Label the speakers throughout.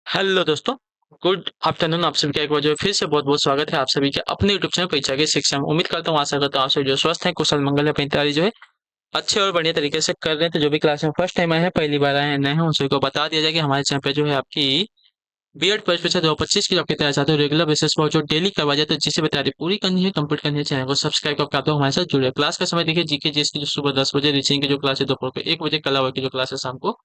Speaker 1: Hello दोस्तों, good afternoon. आप सभी का एक बार जो है फिर से बहुत बहुत स्वागत है आप सभी के अपने यूट्यूब चैनल परीक्षा की शिक्षा में। उम्मीद करता हूँ, आशा करता हूँ आप सभी जो स्वस्थ हैं, कुशल मंगल है, अपनी तैयारी जो है अच्छे और बढ़िया तरीके से कर रहे हैं। तो जो भी क्लास में फर्स्ट टाइम आए हैं, पहली बार आए हैं, नए हैं, उन सभी को बता दिया जाए कि हमारे चैनल पे जो है आपकी बीएड परीक्षा 2025 की जो आपकी तैयारी चाहते हो रेगुलर बेसिस पर जो डेली करवा जाए, तो जिसे भी तैयारी पूरी करनी है, कंप्लीट करनी है, चैनल को सब्सक्राइब करके आप लोग हमारे साथ जुड़े। क्लास का समय देखिए, जीके जीएस की जो सुबह 10 बजे, रीजनिंग की जो क्लास है दोपहर को 1 बजे, कला वर्ग की जो क्लास है शाम को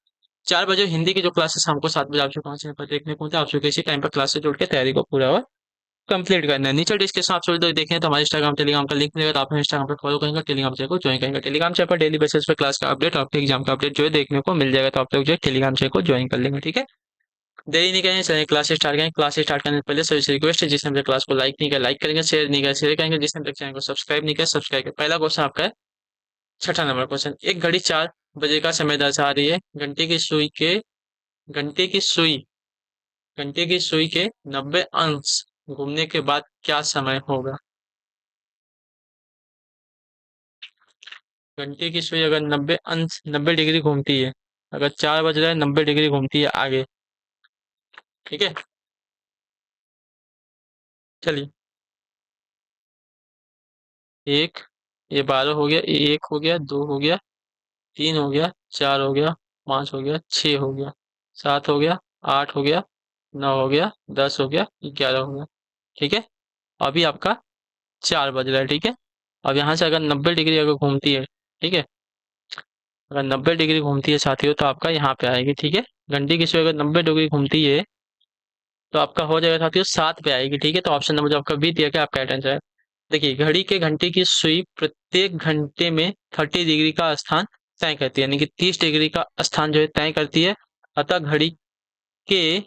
Speaker 1: 4 बजे, हिंदी की जो क्लासेस हमको 7 बजे आप लोग चैनल पर देखने को मिलता है। आप लोग इसी टाइम पर क्लास से जुड़ के तैयारी को पूरा और कंप्लीट करना है। नीचे डिस्क्रिप्शन आप सभी लोग देखें तो हमारे इंस्टाग्राम टेलीग्राम का लिंक मिलेगा, तो आप इंस्टाग्राम पर फॉलो करेंगे, टेलीग्राम चैनल को ज्वाइन करेंगे। टेलीग्राम चैनल पर डेली बेसिस पे क्लास का अपडेट, आपके एग्जाम का अपडेट जो है देखने को मिल जाएगा, तो आप लोग जो है टेलीग्राम चैनल को ज्वाइन कर लेंगे। ठीक है, देरी नहीं करेंगे, चलिए क्लास स्टार्ट करेंगे। क्लास स्टार्ट करने से पहले सभी से रिक्वेस्ट है, जिसने मेरे क्लास को लाइक नहीं किया लाइक करेंगे, शेयर नहीं किया शेयर करेंगे, जिसने मेरे चैनल को सब्सक्राइब नहीं किया सब्सक्राइब करें। पहला क्वेश्चन आपका है, छठा नंबर क्वेश्चन। एक घड़ी 4 बजे का समय दर्शा रही है। घंटे की सुई घंटे की सुई के 90 अंश घूमने के बाद क्या समय होगा? घंटे की सुई अगर 90 अंश 90 डिग्री घूमती है, अगर 4 बज रहा है 90 डिग्री घूमती है आगे। ठीक है, चलिए। एक, ये 12 हो गया, ये एक हो गया, दो हो गया, तीन हो गया, चार हो गया, पांच हो गया, छह हो गया, सात हो गया, आठ हो गया, नौ हो गया, 10 हो गया, 11 हो गया। ठीक है, अभी आपका 4 बज रहा है। ठीक है, अब यहाँ से अगर 90 डिग्री अगर घूमती है, ठीक है, अगर 90 डिग्री घूमती है साथियों, तो आपका यहाँ पे आएगी। ठीक है, घंटी की सुई अगर 90 डिग्री घूमती है, तो आपका हो जाएगा साथियों 7 पे आएगी। ठीक है, तो ऑप्शन नंबर जो आपका बी दिया गया आपका राइट आंसर है। देखिए, घड़ी के घंटे की सुई प्रत्येक घंटे में 30 डिग्री का स्थान तय करती है, यानी कि 30 डिग्री का स्थान जो है तय करती है। अतः घड़ी के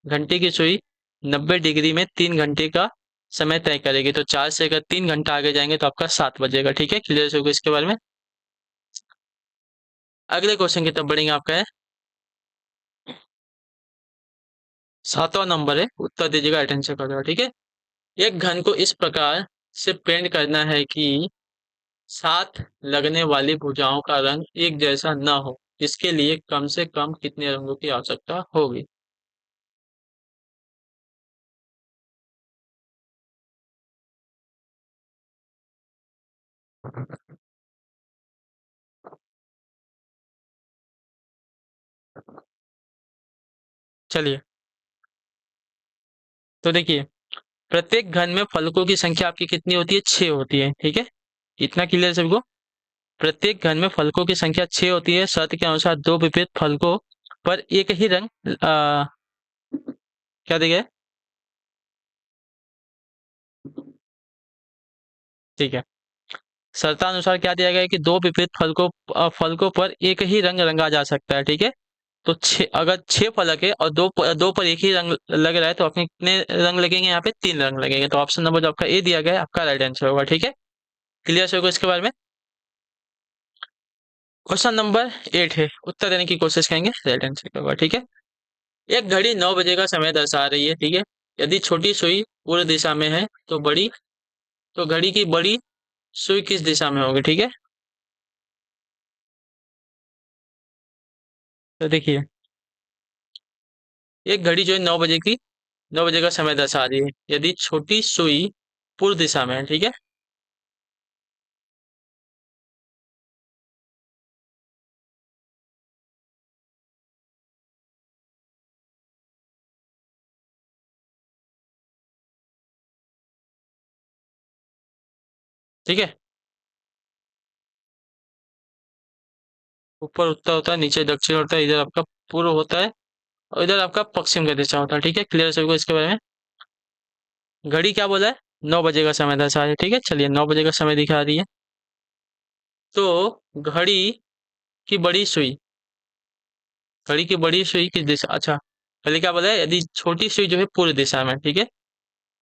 Speaker 1: घंटे की सुई 90 डिग्री में 3 घंटे का समय तय करेगी। तो 4 से अगर 3 घंटा आगे जाएंगे तो आपका 7 बजेगा। ठीक है, क्लियर होगा इसके बारे में। अगले क्वेश्चन की तरफ बढ़ेंगे, आपका है 7वां नंबर है, उत्तर दीजिएगा, अटेंशन करेगा। ठीक है, एक घन को इस प्रकार से पेंट करना है कि साथ लगने वाली भुजाओं का रंग एक जैसा न हो। इसके लिए कम से कम कितने रंगों की आवश्यकता होगी? चलिए, तो देखिए, प्रत्येक घन में फलकों की संख्या आपकी कितनी होती है? 6 होती है। ठीक है, इतना क्लियर सभी को। प्रत्येक घन में फलकों की संख्या 6 होती है। शर्त के अनुसार दो विपरीत फलकों पर एक ही रंग क्या देगा? ठीक है, शर्तानुसार क्या दिया गया है कि दो विपरीत फलकों पर एक ही रंग रंगा जा सकता है। ठीक है, तो अगर 6 फलक है और दो पर एक ही रंग लग रहा है, तो आपके कितने रंग लगेंगे? यहाँ पे 3 रंग लगेंगे। तो ऑप्शन नंबर जो आपका ए दिया गया है आपका राइट आंसर होगा। ठीक है, क्लियर से होगा इसके बारे में। क्वेश्चन नंबर 8 है, उत्तर देने की कोशिश करेंगे, राइट आंसर होगा। ठीक है, एक घड़ी 9 बजे का समय दर्शा रही है। ठीक है, यदि छोटी सुई पूर्व दिशा में है, तो घड़ी की बड़ी सुई किस दिशा में होगी? ठीक है, तो देखिए, एक घड़ी जो है 9 बजे का समय दर्शा रही है, यदि छोटी सुई पूर्व दिशा में है। ठीक है, ठीक है, ऊपर उत्तर होता है, नीचे दक्षिण होता है, इधर आपका पूर्व होता है, और इधर आपका पश्चिम का दिशा होता है। ठीक है, क्लियर सभी को इसके बारे में। घड़ी क्या बोला है? 9 बजे का समय दर्शा रही है। ठीक है, चलिए, 9 बजे का समय दिखा रही है, तो की बड़ी सुई घड़ी की बड़ी सुई किस दिशा, अच्छा, पहले क्या बोला है? यदि छोटी सुई जो है पूर्व दिशा में। ठीक है,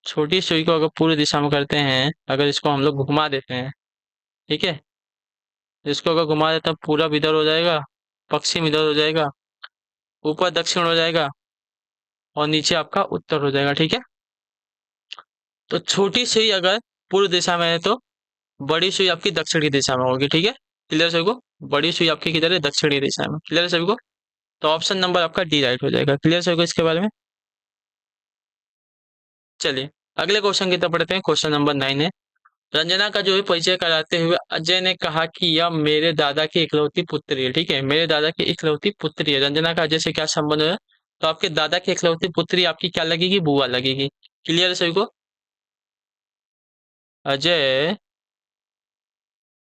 Speaker 1: छोटी सुई को अगर पूर्व दिशा में करते हैं, अगर इसको हम लोग घुमा देते हैं, ठीक है, इसको अगर घुमा देते हैं, पूरब इधर हो जाएगा, पश्चिम इधर हो जाएगा, ऊपर दक्षिण हो जाएगा, और नीचे आपका उत्तर हो जाएगा। ठीक है, तो छोटी सुई अगर पूर्व दिशा में है, तो बड़ी सुई आपकी दक्षिण की दिशा में होगी। ठीक है, क्लियर सभी को? बड़ी सुई आपकी किधर है? दक्षिणी दिशा में। क्लियर सभी को? तो ऑप्शन नंबर आपका डी राइट हो जाएगा। क्लियर सभी को इसके बारे में? चलिए अगले क्वेश्चन की तरफ बढ़ते हैं। क्वेश्चन नंबर 9 है, रंजना का जो है परिचय कराते हुए अजय ने कहा कि यह मेरे दादा की इकलौती पुत्री है। ठीक है, मेरे दादा की इकलौती पुत्री है। रंजना का अजय से क्या संबंध है? तो आपके दादा की इकलौती पुत्री आपकी क्या लगेगी? बुआ लगेगी। क्लियर है सभी को? अजय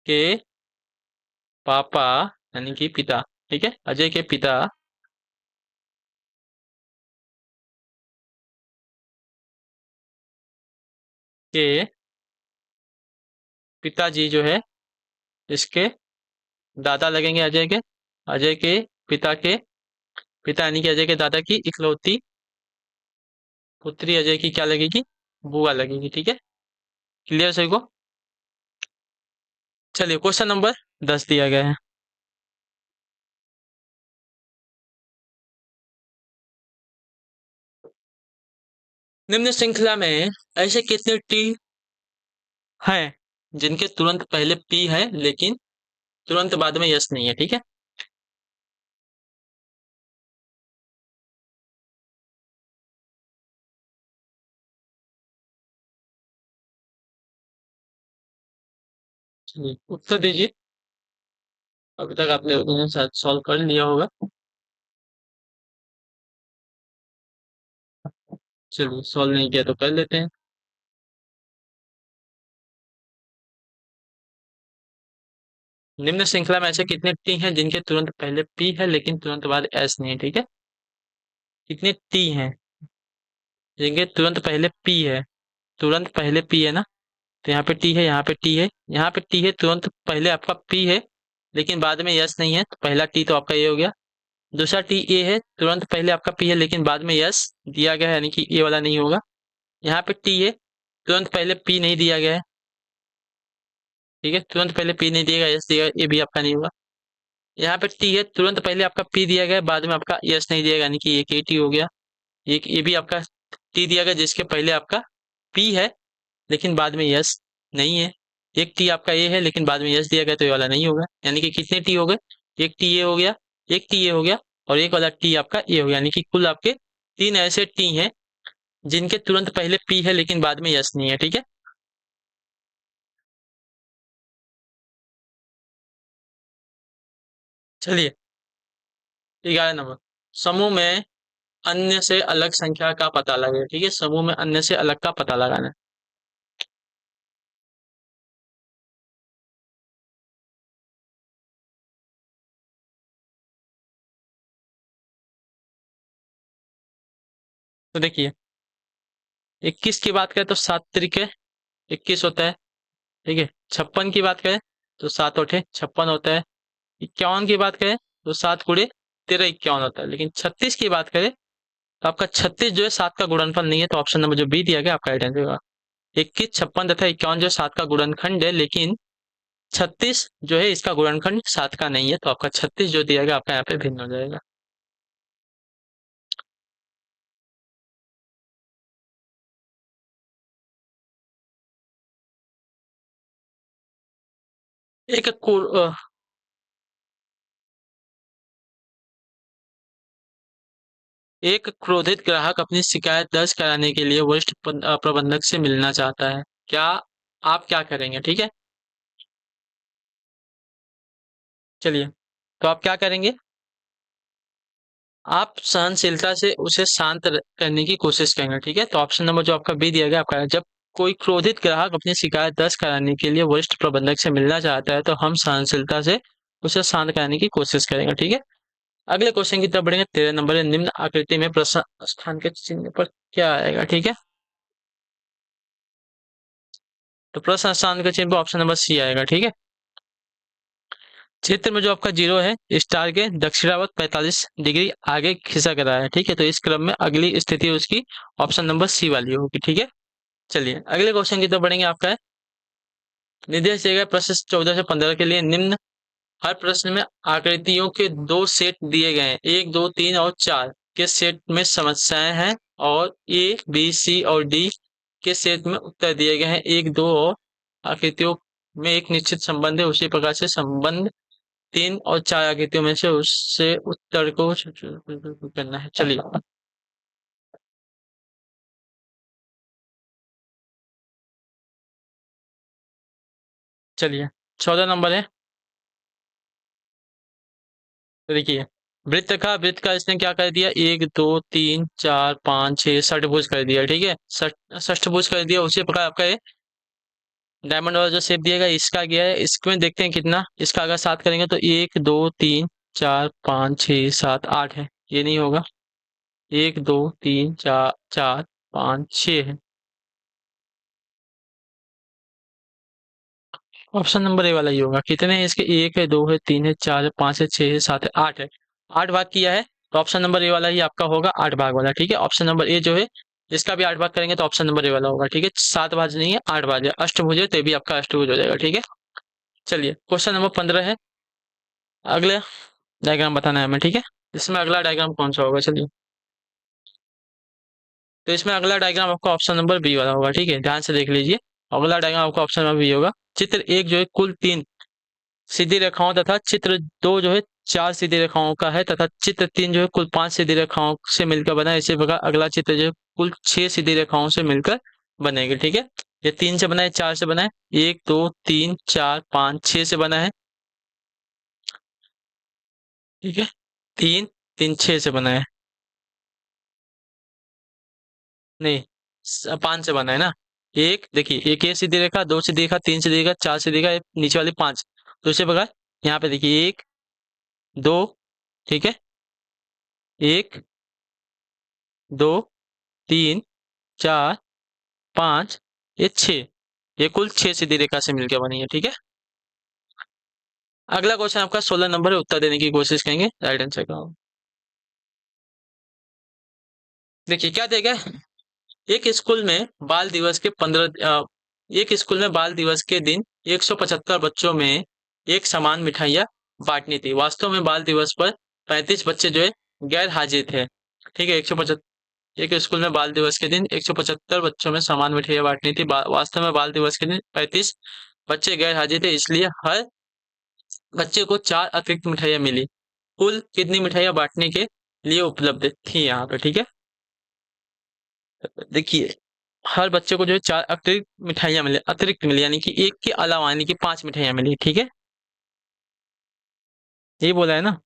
Speaker 1: के पापा यानी कि पिता, ठीक है, अजय के पिता के पिताजी जो है इसके दादा लगेंगे अजय के। अजय के पिता के पिता यानी कि अजय के दादा की इकलौती पुत्री अजय की क्या लगेगी? बुआ लगेगी। ठीक है, क्लियर सभी को? चलिए क्वेश्चन नंबर 10 दिया गया है। निम्न श्रृंखला में ऐसे कितने टी हैं जिनके तुरंत पहले पी है लेकिन तुरंत बाद में यस नहीं है? ठीक है, चलिए उत्तर दीजिए। अभी तक आपने उन्हें शायद सॉल्व कर लिया होगा। चलिए सॉल्व नहीं किया तो कर लेते हैं। निम्न श्रृंखला में ऐसे कितने टी हैं जिनके तुरंत पहले पी है लेकिन तुरंत बाद एस नहीं है? ठीक है, कितने टी हैं जिनके तुरंत पहले पी है? तुरंत पहले पी है ना, तो यहाँ पे टी है, यहाँ पे टी है, यहाँ पे टी है, तुरंत पहले आपका पी है लेकिन बाद में यस नहीं है, तो पहला टी तो आपका ये हो गया। दूसरा टी ए है, तुरंत पहले आपका पी है लेकिन बाद में यस दिया गया है यानी कि ए वाला नहीं होगा। यहाँ पे टी है, तुरंत पहले पी नहीं दिया गया है। ठीक है, तुरंत पहले पी नहीं दिया गया, यस दिया, ये भी आपका नहीं होगा। यहाँ पे टी है, तुरंत पहले आपका पी दिया गया है, बाद में आपका यस नहीं दिया गया यानी कि एक ए टी हो गया। एक ये भी आपका टी दिया गया जिसके पहले आपका पी है लेकिन बाद में यस नहीं है। एक टी आपका ए है लेकिन बाद में यस दिया गया तो ये वाला नहीं होगा। यानी कि कितने टी हो गए? एक टी ए हो गया, एक टी ए हो गया और एक वाला टी आपका ए हो गया, यानी कि कुल आपके तीन ऐसे टी हैं जिनके तुरंत पहले पी है लेकिन बाद में यस नहीं है। ठीक है, चलिए 11 नंबर, समूह में अन्य से अलग संख्या का पता लगे। ठीक है, समूह में अन्य से अलग का पता लगाना है। तो देखिए 21 की बात करें तो 7 तरीके 21 होता है। ठीक है, 56 की बात करें तो 7 8 56 होता है। 51 की बात करें तो 7 × 13 51 होता है। लेकिन 36 की बात करें तो आपका 36 जो है 7 का गुणनफल नहीं है, तो ऑप्शन नंबर जो बी दिया गया आपका राइट आंसर होगा। 21 56 तथा 51 जो 7 का गुणनखंड है लेकिन 36 जो है इसका गुणनखंड 7 का नहीं है, तो आपका 36 जो दिया गया आपका यहाँ पे भिन्न हो जाएगा। एक एक क्रोधित ग्राहक अपनी शिकायत दर्ज कराने के लिए वरिष्ठ प्रबंधक से मिलना चाहता है। क्या आप क्या करेंगे? ठीक है, चलिए तो आप क्या करेंगे? आप सहनशीलता से उसे शांत करने की कोशिश करेंगे। ठीक है, तो ऑप्शन नंबर जो आपका बी दिया गया आपका है, जब कोई क्रोधित ग्राहक अपनी शिकायत दर्ज कराने के लिए वरिष्ठ प्रबंधक से मिलना चाहता है तो हम सहनशीलता से उसे शांत कराने की कोशिश करेंगे। ठीक है, अगले क्वेश्चन की तरफ बढ़ेंगे। 13 नंबर है, निम्न आकृति में प्रश्न स्थान के चिन्ह पर क्या आएगा? ठीक है, तो प्रश्न स्थान के चिन्ह पर ऑप्शन नंबर सी आएगा। ठीक है, क्षेत्र में जो आपका जीरो है स्टार के दक्षिणावर्त 45 डिग्री आगे खिसक रहा है। ठीक है, तो इस क्रम में अगली स्थिति उसकी ऑप्शन नंबर सी वाली होगी। ठीक है, चलिए अगले क्वेश्चन की तरफ बढ़ेंगे। आपका है, निर्देश दिए गए प्रश्न 14 से 15 के लिए निम्न हर प्रश्न में आकृतियों के दो सेट दिए गए हैं, 1 2 3 और 4 के सेट में समस्याएं हैं और ए बी सी और डी के सेट में उत्तर दिए गए हैं। 1 2 और आकृतियों में एक निश्चित संबंध है, उसी प्रकार से संबंध 3 और 4 आकृतियों में से उससे उत्तर को करना है। चलिए चलिए 14 नंबर है। तो देखिए, वृत्त का इसने क्या कर दिया, 1 2 3 4 5 6 षटभुज कर दिया, ठीक है, षष्ठभुज कर दिया। उसी प्रकार आपका ये डायमंड वाला जो शेप दिया गया इसका गया है, इसमें देखते हैं कितना, इसका अगर 7 करेंगे तो 1 2 3 4 5 6 7 8 है, ये नहीं होगा। 1 2 3 4 5 6 है। ऑप्शन नंबर ए वाला ही होगा। कितने हैं इसके, 1 है 2 है 3 है 4 है 5 है 6 है 7 है 8 है। 8 भाग किया है, तो ऑप्शन नंबर ए वाला ही आपका होगा, 8 भाग वाला, ठीक है। ऑप्शन नंबर ए जो है, इसका भी 8 भाग करेंगे तो ऑप्शन नंबर ए वाला होगा, ठीक है। 7 भाज नहीं है, 8 भाज है, अष्टभुज है तो ये भी आपका अष्टभुज हो जाएगा, ठीक है। चलिए क्वेश्चन नंबर 15 है। अगले डायग्राम बताना है हमें, ठीक है। इसमें अगला डायग्राम कौन सा होगा, चलिए। तो इसमें अगला डायग्राम आपका ऑप्शन नंबर बी वाला होगा, ठीक है, ध्यान से देख लीजिए। अगला डायग्राम आपका ऑप्शन नंबर बी होगा। चित्र एक जो है कुल 3 सीधी रेखाओं तथा चित्र 2 जो है 4 सीधी रेखाओं का है, तथा चित्र 3 जो है कुल 5 सीधी रेखाओं से मिलकर बना है। इसी प्रकार अगला चित्र जो है कुल 6 सीधी रेखाओं से मिलकर बनेगी, ठीक है। ये 3 से बना है, 4 से बना है, 1 2 3 4 5 6 से बना है, ठीक है। 3 3 6 से बना है, नहीं 5 से बना है ना। एक देखिए, एक ये सीधी रेखा, 2 सीधी रेखा, 3 सीधी रेखा, 4 सीधी रेखा, नीचे वाली 5। तो इसी प्रकार यहाँ पे देखिए 1 2, ठीक है, 1 2 3 4 5, ये 6, ये कुल 6 सीधी रेखा से मिलकर बनी है, ठीक है। अगला क्वेश्चन आपका 16 नंबर है, उत्तर देने की कोशिश करेंगे, राइट आंसर का। देखिए क्या देगा, एक स्कूल में बाल दिवस के 15 एक स्कूल में बाल दिवस के दिन 175 बच्चों में एक समान मिठाइयाँ बांटनी थी। वास्तव में बाल दिवस पर 35 बच्चे जो है गैर हाजिर थे, ठीक है। 175, एक स्कूल में बाल दिवस के दिन 175 बच्चों में समान मिठाइयाँ बांटनी थी। वास्तव में बाल दिवस के दिन 35 बच्चे गैर हाजिर थे, इसलिए हर बच्चे को 4 अतिरिक्त मिठाइयाँ मिली। कुल कितनी मिठाइयाँ बांटने के लिए उपलब्ध थी यहाँ पे, ठीक है। देखिए, हर बच्चे को जो है 4 अतिरिक्त मिठाइयाँ मिली, अतिरिक्त मिली यानी कि एक के अलावा, यानी कि 5 मिठाइयाँ मिली, ठीक है। ये बोला है ना।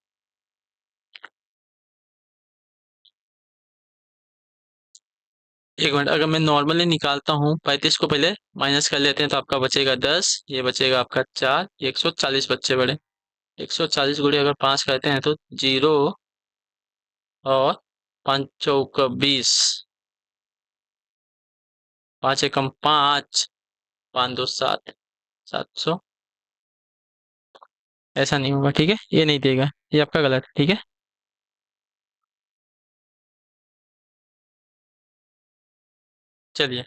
Speaker 1: एक मिनट, अगर मैं नॉर्मली निकालता हूँ 35 को पहले माइनस कर लेते हैं तो आपका बचेगा 10, ये बचेगा आपका 4, 140 बच्चे बड़े। 140 गुणे अगर 5 करते हैं तो 0, और 5 चौक 20, 5 एकम 5, 5 2 7, 700। ऐसा नहीं होगा, ठीक है, ये नहीं देगा, ये आपका गलत है, ठीक है। चलिए,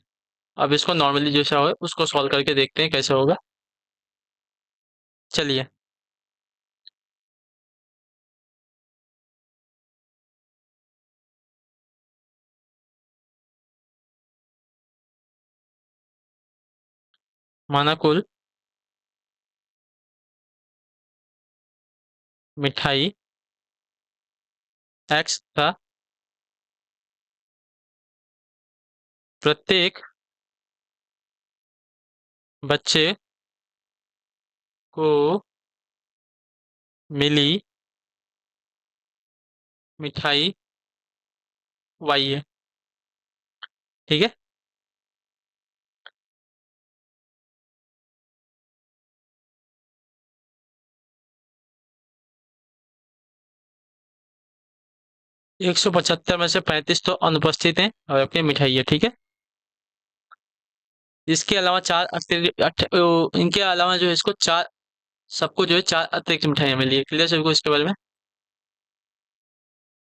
Speaker 1: अब इसको नॉर्मली जैसा हो उसको सॉल्व करके देखते हैं कैसे होगा। चलिए, माना कुल मिठाई एक्स था, प्रत्येक बच्चे को मिली मिठाई वाई है, ठीक है। 175 में से 35 तो अनुपस्थित हैं और आपकी मिठाई है, ठीक है। इसके अलावा चार अतिरिक्त इनके अलावा जो है इसको चार, सबको जो है 4 अतिरिक्त मिठाइयाँ मिली है। क्लियर सभी को इसके बारे में।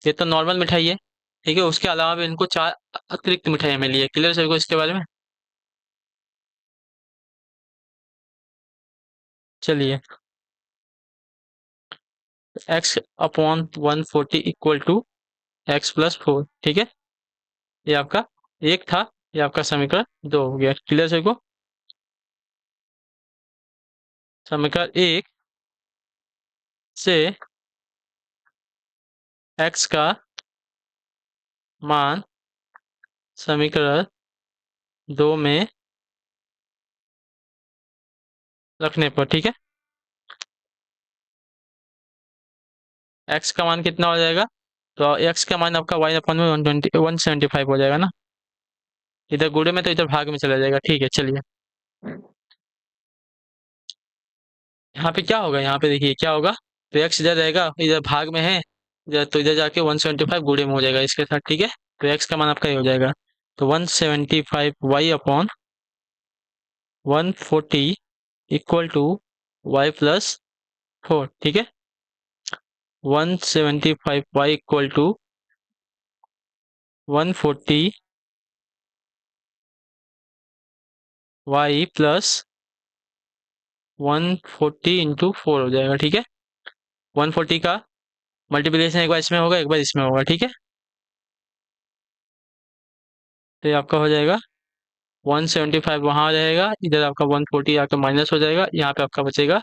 Speaker 1: ये तो नॉर्मल मिठाई है, ठीक है, उसके अलावा भी इनको 4 अतिरिक्त मिठाइयाँ मिली है। क्लियर सभी को इसके बारे में। चलिए, x upon 140 equal to x+4, ठीक है। ये आपका एक था, ये आपका समीकरण 2 हो गया। क्लियर सभी को। समीकरण 1 से x का मान समीकरण 2 में रखने पर, ठीक है। एक्स का मान कितना हो जाएगा? तो एक्स का मान आपका वाई अपन में 175 हो जाएगा ना। इधर गुणे में तो इधर भाग में चला जाएगा, ठीक है चलिए। यहाँ पे क्या होगा, यहाँ पे देखिए क्या होगा। तो एक्स इधर रहेगा, इधर भाग में है, इधर तो इधर जाके 175 गुणे में हो जाएगा इसके साथ, ठीक है। तो एक्स का मान आपका ये हो जाएगा। तो 175 Y upon 140 equal to y+4, ठीक है। 175 Y equal to 140 y+140 into 4 हो जाएगा, ठीक है। 140 का मल्टीप्लिकेशन एक बार इसमें होगा, एक बार इसमें होगा, ठीक है। तो ये आपका हो जाएगा 175 वहाँ रहेगा, इधर आपका 140 आकर माइनस हो जाएगा, यहाँ पे आपका बचेगा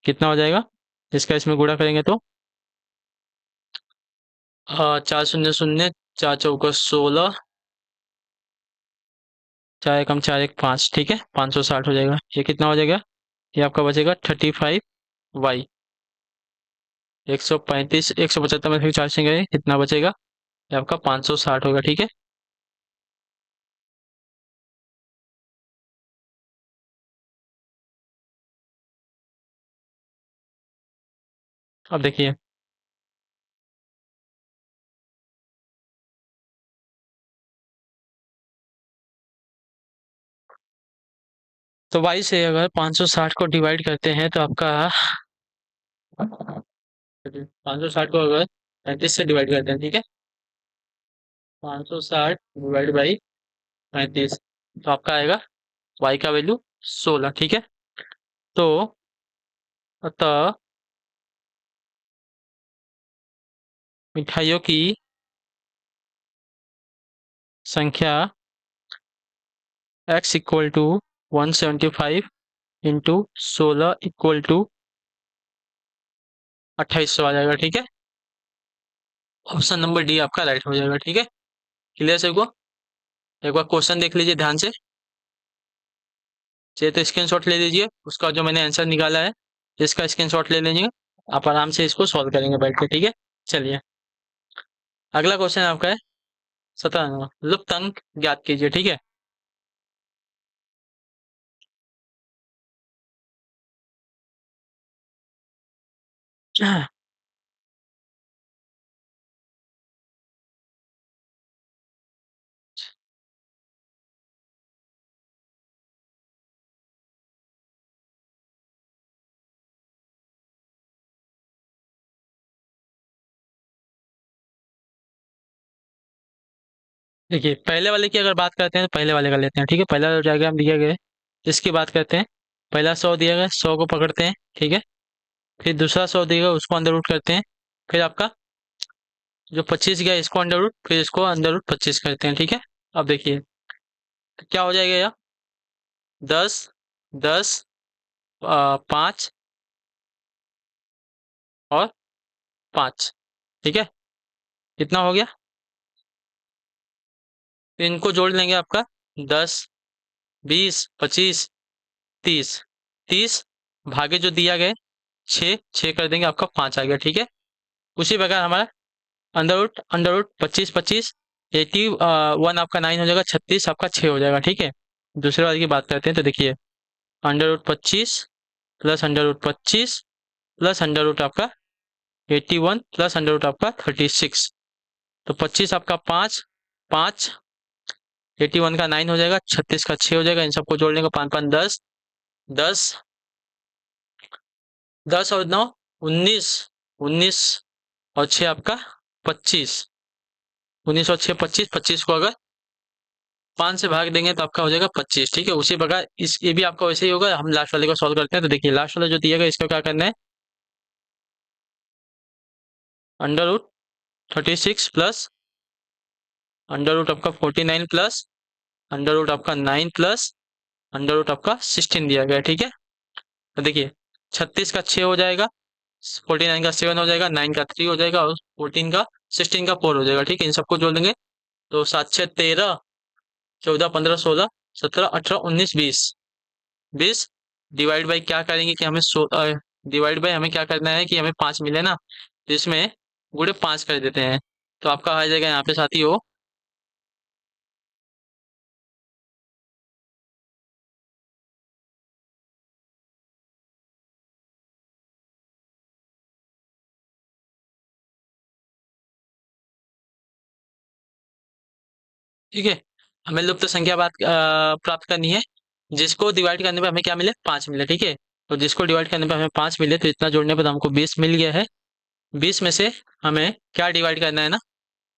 Speaker 1: कितना हो जाएगा। इसका इसमें गुणा करेंगे तो 4 शून्य शून्य, 4 चौका 16, 4 एकम 4 एक 5, ठीक है। 560 हो जाएगा। ये कितना हो जाएगा? ये आपका बचेगा 35 वाई। 135, 175 में से 4 से गए, कितना बचेगा? ये आपका 560 होगा, ठीक है। अब देखिए, तो वाई से अगर 560 को डिवाइड करते हैं तो आपका 560 को अगर 35 से डिवाइड करते हैं, ठीक है। 560 डिवाइड बाई 35, तो आपका आएगा वाई का वैल्यू 16, ठीक है। तो अतः मिठाइयों की संख्या x equal to 175 into 16 equal to 2800 आ जाएगा, ठीक है। ऑप्शन नंबर डी आपका राइट हो जाएगा, ठीक है। क्लियर सबको? एक बार क्वेश्चन देख लीजिए ध्यान से, चाहिए तो स्क्रीनशॉट ले लीजिए उसका जो मैंने आंसर निकाला है, इसका स्क्रीनशॉट ले लीजिए। आप आराम से इसको सॉल्व करेंगे बैठ के, ठीक है। चलिए, अगला क्वेश्चन आपका है 17 लुप्त अंक ज्ञात कीजिए, ठीक है। देखिए, पहले वाले की अगर बात करते हैं तो पहले वाले का लेते हैं, ठीक है। पहला डायग्राम दिया गया है, इसकी बात करते हैं। पहला 100 दिया गया, 100 को पकड़ते हैं, ठीक है। फिर दूसरा 100 दिया गया, उसको अंडर रूट करते हैं। फिर आपका जो 25 गया इसको अंडर रूट, फिर इसको अंडर रूट 25 करते हैं, ठीक है। अब देखिए तो क्या हो जाएगा यार, 10, 10, 5 और 5, ठीक है। कितना हो गया? तो इनको जोड़ लेंगे आपका 10, 20, 25, 30, 30 भागे जो दिया गया 6 कर देंगे, आपका 5 आ गया, ठीक है। उसी प्रकार हमारा अंडर रूट 25, 25, 81 आपका 9 हो जाएगा, 36 आपका 6 हो जाएगा, ठीक है। दूसरे वाले की बात करते हैं तो देखिए, under root 25 plus under root 25 plus under root आपका 81 प्लस अंडर रूट आपका 36। तो 25 आपका 5, 5, 81 का 9 हो जाएगा, 36 का 6 हो जाएगा, इन सबको जोड़ने का 5 5 10, 10, 10 और 9 19, 19 और 6 आपका 25, 19 और 6 25, 25 को अगर 5 से भाग देंगे तो आपका हो जाएगा 25, ठीक है। उसी प्रकार इस ये भी आपका वैसे ही होगा। हम लास्ट वाले को सॉल्व करते हैं तो देखिए, लास्ट वाला जो दिया गया इसका क्या करना है, under root 36 plus under root आपका 49 प्लस अंडर रूट आपका 9 प्लस अंडर रूट आपका 16 दिया गया है, ठीक है। तो देखिए, 36 का 6 हो जाएगा, 49 का 7 हो जाएगा, 9 का 3 हो जाएगा और 14 का 16 का 4 हो जाएगा, ठीक है। इन सबको जोड़ देंगे तो 7 6 13, 14 15 16 17 18 19 20, 20 डिवाइड बाई क्या करेंगे कि हमें डिवाइड बाई हमें क्या करना है कि हमें 5 मिले ना, तो इसमें गुणे 5 कर देते हैं। तो आपका आ जाएगा यहाँ पे साथियों, ठीक है। हमें लुप्त संख्या प्राप्त करनी है, जिसको डिवाइड करने पे हमें क्या मिले, 5 मिले, ठीक है। तो जिसको डिवाइड करने पे हमें 5 मिले, तो इतना जोड़ने पर हमको 20 मिल गया है। 20 में से हमें क्या डिवाइड करना है ना,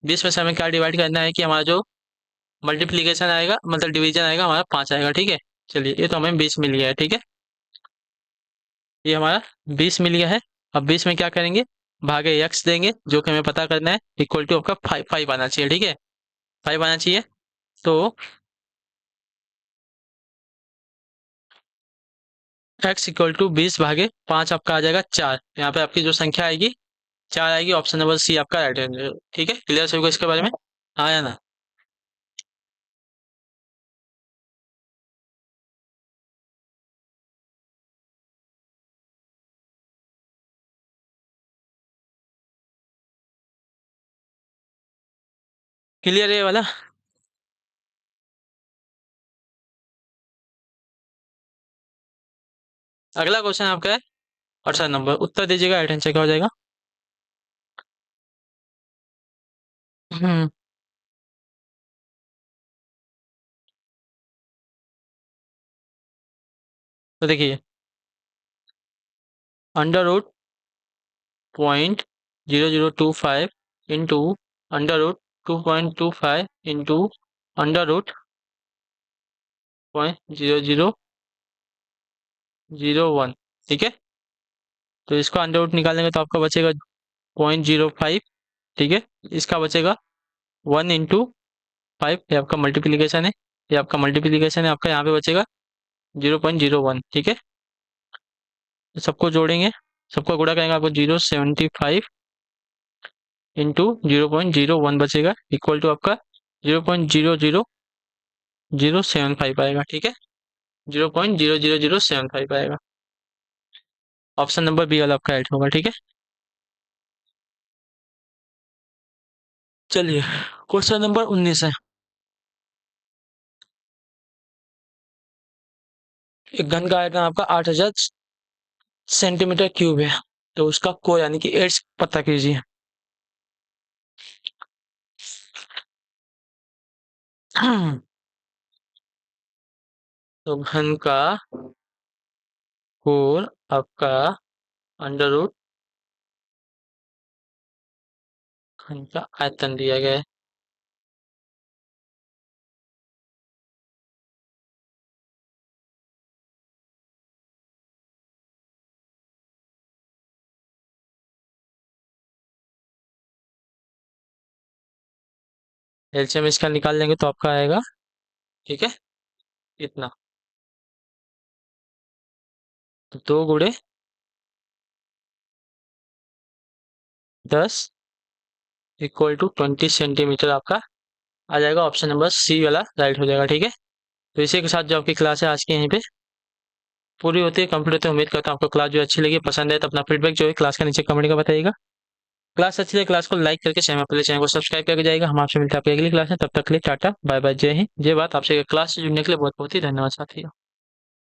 Speaker 1: 20 में से हमें क्या डिवाइड करना है कि हमारा जो मल्टीप्लीकेशन आएगा, मतलब डिवीजन आएगा, हमारा 5 आएगा, ठीक है। चलिए, ये तो हमें 20 मिल गया है, ठीक है। ये हमारा 20 मिल गया है। अब 20 में क्या करेंगे, भागे एक्स देंगे, जो कि हमें पता करना है, इक्वल टू आपका 5 आना चाहिए, ठीक है। 5 आना चाहिए। तो एक्स इक्वल टू 20/5 आपका आ जाएगा 4। यहाँ पे आपकी जो संख्या आएगी 4 आएगी। ऑप्शन नंबर सी आपका राइट आंसर, ठीक है। क्लियर सभी को इसके बारे में, आया ना। क्लियर है ये वाला। अगला क्वेश्चन आपका है 68 नंबर, उत्तर दीजिएगा, राइट आंसर क्या हो जाएगा। हम्म तो देखिए, under root 0.0025 into under root 2.25 into under root 0.0001, ठीक है। तो इसका अंडर रूट निकालेंगे तो आपका बचेगा 0.05, ठीक है। इसका बचेगा 1 इंटू 5, ये आपका मल्टीप्लीकेशन है, ये आपका मल्टीप्लीकेशन है, आपका यहाँ पे बचेगा 0.01, ठीक है। तो सबको जोड़ेंगे, सबको गुणा करेंगे, आपको 0.75 इंटू 0.01 बचेगा, इक्वल टू आपका 0.00075 आएगा, ठीक है। 0.00075 आएगा। ऑप्शन नंबर बी वाला आपका राइट होगा, ठीक है। चलिए, क्वेश्चन नंबर 19 है। एक घन का आयतन आपका 8000 सेंटीमीटर क्यूब है, तो उसका कोण यानी कि एड्स पता कीजिए। तो घन का कोण आपका अंडर रूट घन का आयतन दिया गया है। एलसीएम इसका निकाल लेंगे तो आपका आएगा, ठीक है, इतना। तो 2 × 10 इक्वल टू 20 सेंटीमीटर आपका आ जाएगा। ऑप्शन नंबर सी वाला राइट हो जाएगा, ठीक है। तो इसी के साथ जो आपकी क्लास है आज की यहीं पे पूरी होती है, कंप्लीट होती है। उम्मीद करता हूँ आपको क्लास जो अच्छी लगी, पसंद है, तो अपना फीडबैक जो है क्लास का नीचे कमेंट का बताइएगा। क्लास अच्छी लगी, क्लास को लाइक करके चैनल पहले चैनल को सब्सक्राइब करके जाएगा। हम आपसे मिलते हैं आपकी अगली क्लास में, तब तक के लिए टाटा बाय बाय, जय हिंद जय भारत। आपसे क्लास से जुड़ने के लिए बहुत बहुत ही धन्यवाद साथियों।